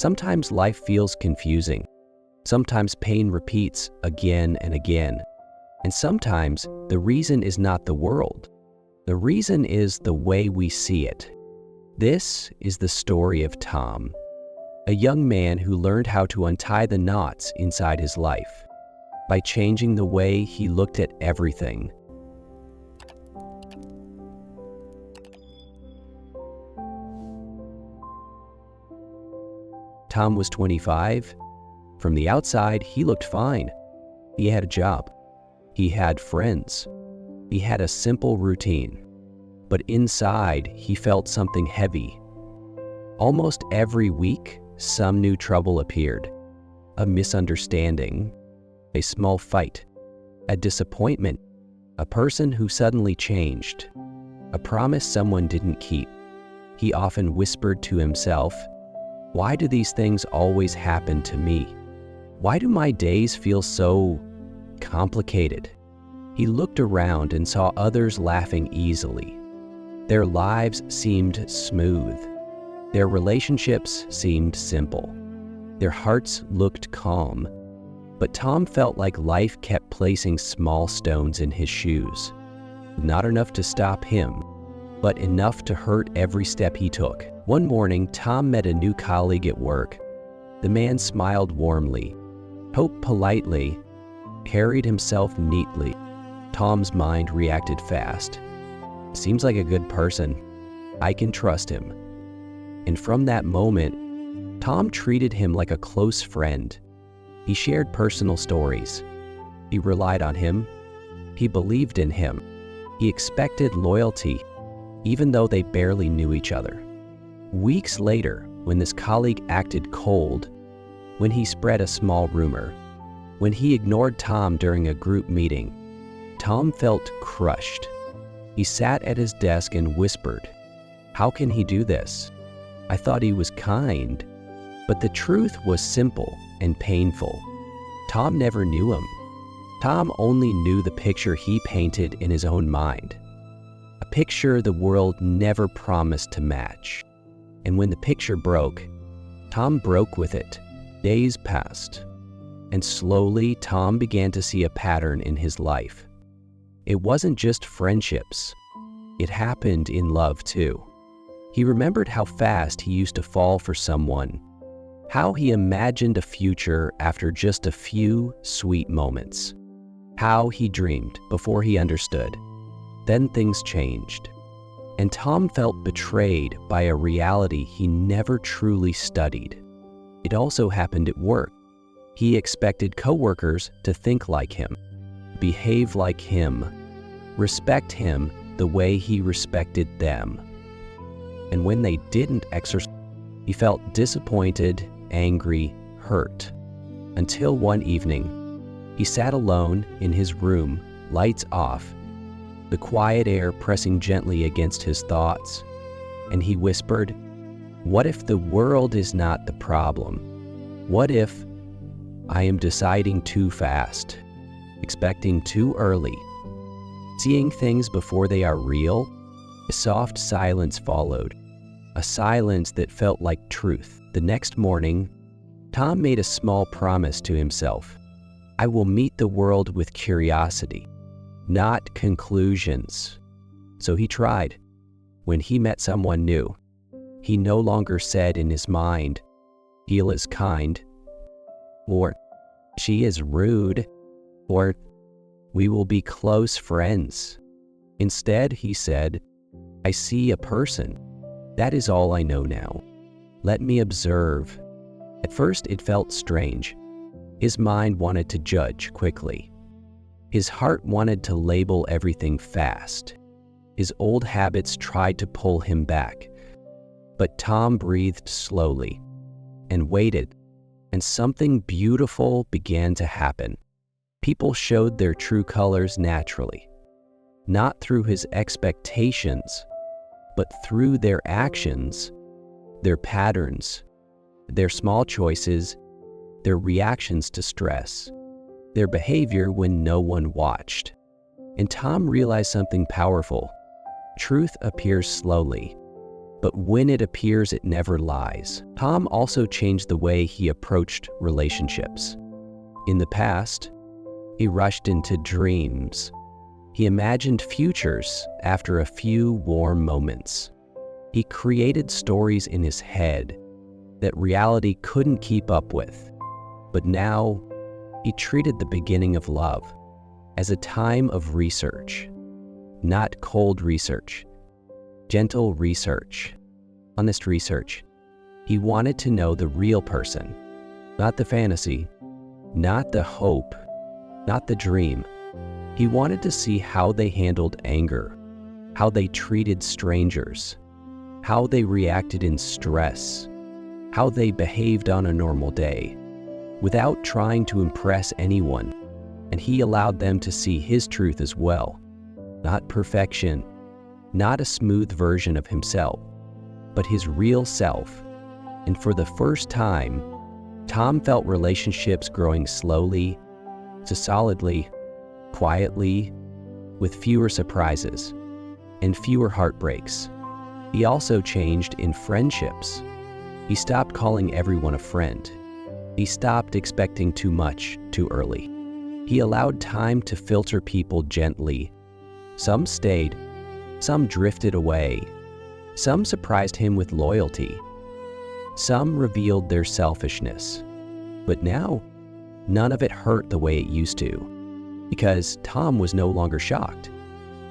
Sometimes life feels confusing. Sometimes pain repeats again and again. And sometimes the reason is not the world. The reason is the way we see it. This is the story of Tom, a young man who learned how to untie the knots inside his life by changing the way he looked at everything. Tom was 25. From the outside, he looked fine. He had a job. He had friends. He had a simple routine. But inside, he felt something heavy. Almost every week, some new trouble appeared. A misunderstanding, a small fight, a disappointment, a person who suddenly changed, a promise someone didn't keep. He often whispered to himself, "Why do these things always happen to me? Why do my days feel so complicated?" He looked around and saw others laughing easily. Their lives seemed smooth. Their relationships seemed simple. Their hearts looked calm. But Tom felt like life kept placing small stones in his shoes. Not enough to stop him, but enough to hurt every step he took. One morning, Tom met a new colleague at work. The man smiled warmly, spoke politely, carried himself neatly. Tom's mind reacted fast. Seems like a good person. I can trust him. And from that moment, Tom treated him like a close friend. He shared personal stories. He relied on him. He believed in him. He expected loyalty, even though they barely knew each other. Weeks later, when this colleague acted cold, when he spread a small rumor, when he ignored Tom during a group meeting, Tom felt crushed. He sat at his desk and whispered, "How can he do this? I thought he was kind." But the truth was simple and painful. Tom never knew him. Tom only knew the picture he painted in his own mind, a picture the world never promised to match. And when the picture broke, Tom broke with it. Days passed, and slowly Tom began to see a pattern in his life. It wasn't just friendships. It happened in love too. He remembered how fast he used to fall for someone, how he imagined a future after just a few sweet moments, how he dreamed before he understood. Then things changed, and Tom felt betrayed by a reality he never truly studied. It also happened at work. He expected coworkers to think like him, behave like him, respect him the way he respected them. And when they didn't exercise, he felt disappointed, angry, hurt. Until one evening, he sat alone in his room, lights off, the quiet air pressing gently against his thoughts, and he whispered, "What if the world is not the problem? What if I am deciding too fast, expecting too early, seeing things before they are real?" A soft silence followed, a silence that felt like truth. The next morning, Tom made a small promise to himself. "I will meet the world with curiosity, not conclusions." So he tried. When he met someone new, he no longer said in his mind, "He is kind," or "She is rude," or "We will be close friends." Instead, he said, "I see a person. That is all I know now. Let me observe." At first, it felt strange. His mind wanted to judge quickly. His heart wanted to label everything fast. His old habits tried to pull him back. But Tom breathed slowly and waited, and something beautiful began to happen. People showed their true colors naturally, not through his expectations, but through their actions, their patterns, their small choices, their reactions to stress, their behavior when no one watched. And Tom realized something powerful. Truth appears slowly. but when it appears, it never lies. Tom also changed the way he approached relationships. In the past, he rushed into dreams. He imagined futures after a few warm moments. He created stories in his head that reality couldn't keep up with. But now, he treated the beginning of love as a time of research, not cold research, gentle research, honest research. He wanted to know the real person, not the fantasy, not the hope, not the dream. He wanted to see how they handled anger, how they treated strangers, how they reacted in stress, how they behaved on a normal day, without trying to impress anyone. And he allowed them to see his truth as well. Not perfection, not a smooth version of himself, but his real self. And for the first time, Tom felt relationships growing slowly to solidly, quietly, with fewer surprises and fewer heartbreaks. He also changed in friendships. He stopped calling everyone a friend. He stopped expecting too much too early. He allowed time to filter people gently. Some stayed, some drifted away, some surprised him with loyalty, some revealed their selfishness. But now, none of it hurt the way it used to, because Tom was no longer shocked,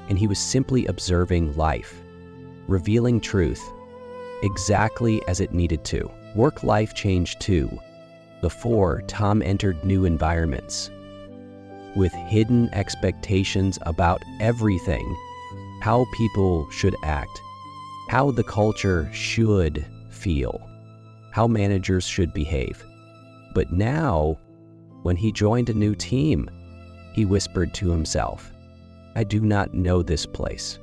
and he was simply observing life, revealing truth, exactly as it needed to. Work life changed too. Before, Tom entered new environments with hidden expectations about everything, how people should act, how the culture should feel, how managers should behave. But now, when he joined a new team, he whispered to himself, "I do not know this place.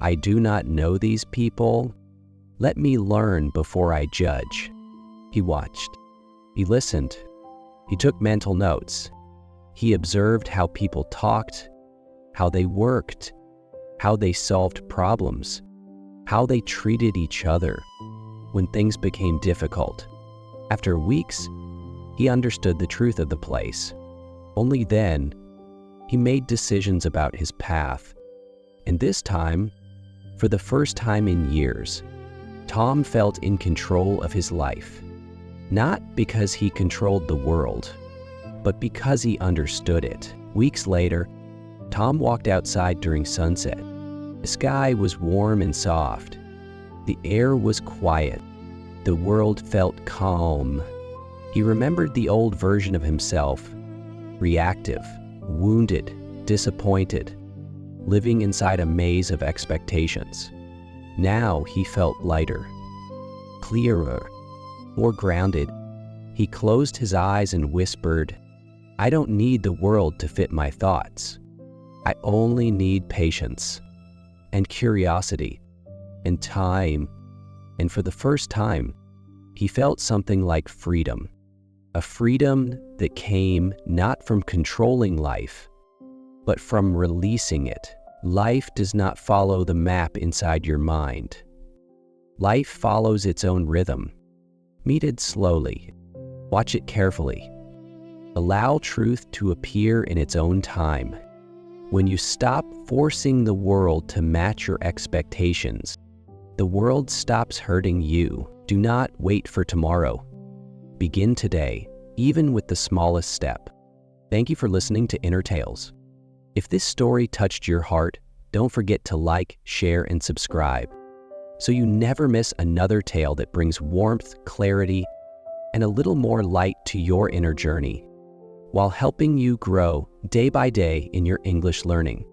I do not know these people. Let me learn before I judge." He watched. He listened. He took mental notes. He observed how people talked, how they worked, how they solved problems, how they treated each other when things became difficult. After weeks, he understood the truth of the place. Only then, he made decisions about his path. And this time, for the first time in years, Tom felt in control of his life. Not because he controlled the world, but because he understood it. Weeks later, Tom walked outside during sunset. The sky was warm and soft. The air was quiet. The world felt calm. He remembered the old version of himself, reactive, wounded, disappointed, living inside a maze of expectations. Now he felt lighter, clearer, more grounded. He closed his eyes and whispered, "I don't need the world to fit my thoughts. I only need patience and curiosity and time." And for the first time, he felt something like freedom. A freedom that came not from controlling life, but from releasing it. Life does not follow the map inside your mind. Life follows its own rhythm. Meet it slowly. Watch it carefully. Allow truth to appear in its own time. When you stop forcing the world to match your expectations, the world stops hurting you. Do not wait for tomorrow. Begin today, even with the smallest step. Thank you for listening to Inner Tales. If this story touched your heart, don't forget to like, share, and subscribe, so you never miss another tale that brings warmth, clarity, and a little more light to your inner journey, while helping you grow day by day in your English learning.